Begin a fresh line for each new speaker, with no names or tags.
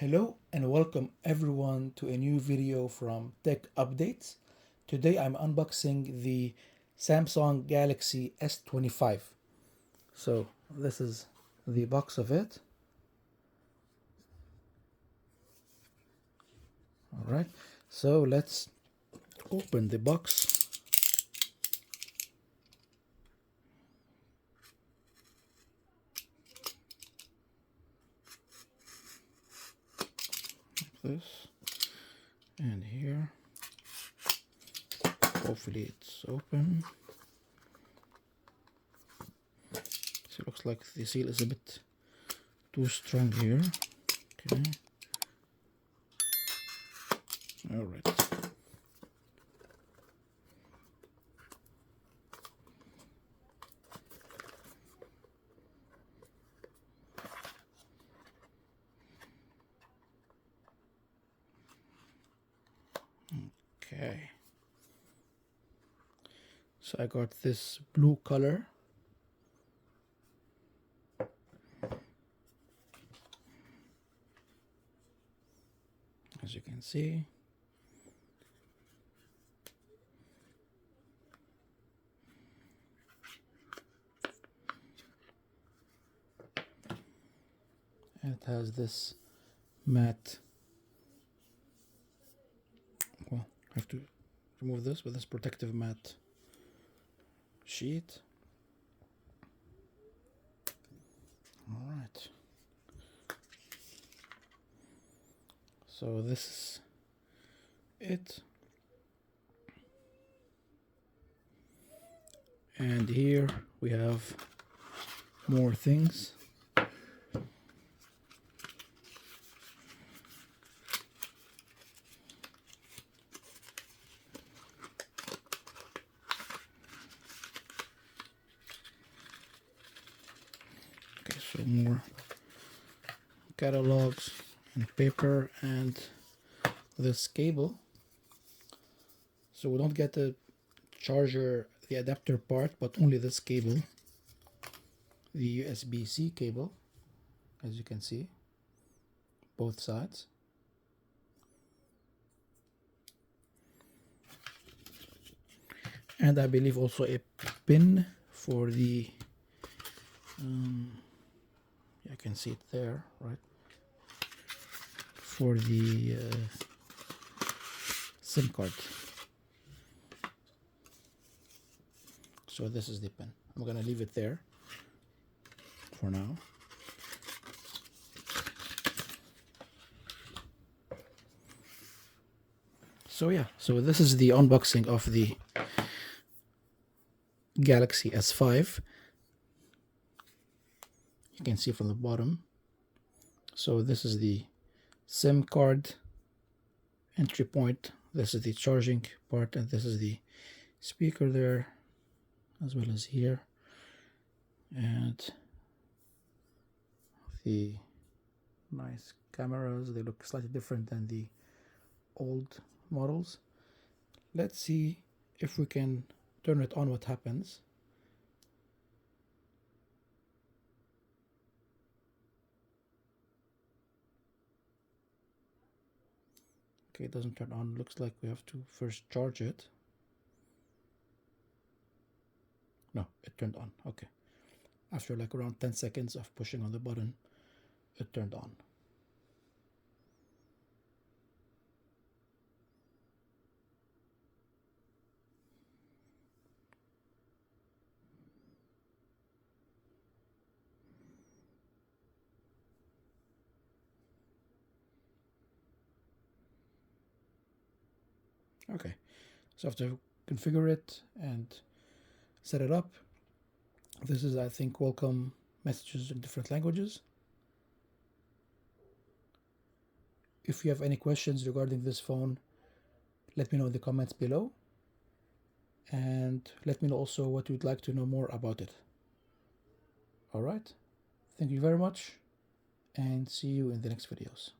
Hello and welcome everyone to a new video from Tech Updates. Today I'm unboxing the Samsung Galaxy S25. So this is the box of it. Alright, so let's open the box. This and here, hopefully it's open. So it looks like the seal is a bit too strong here. Okay, all right. Okay, so I got this blue color. As you can see, and it has this matte, well, I have to remove this with this protective matte sheet. All right, so this is it, and here we have more things. Okay, so more catalogs and paper and this cable. So we don't get the charger, the adapter part, but only this cable, the USB-C cable, as you can see, both sides. And I believe also a pin for the, I can see it there, right? For the SIM card. So this is the pin. I'm gonna leave it there for now. So yeah, so this is the unboxing of the Galaxy S5. You can see from the bottom. So this is the SIM card entry point, this is the charging part, and this is the speaker there, as well as here, and the nice cameras. They look slightly different than the old models. Let's see if we can turn it on, what happens. Okay, it doesn't turn on. Looks like we have to first charge it. No, it turned on. Okay, after like around 10 seconds of pushing on the button, it turned on. Okay, so I have to configure it and set it up. This is, I think, welcome messages in different languages. If you have any questions regarding this phone, let me know in the comments below, and let me know also what you'd like to know more about it. All right, thank you very much, and see you in the next videos.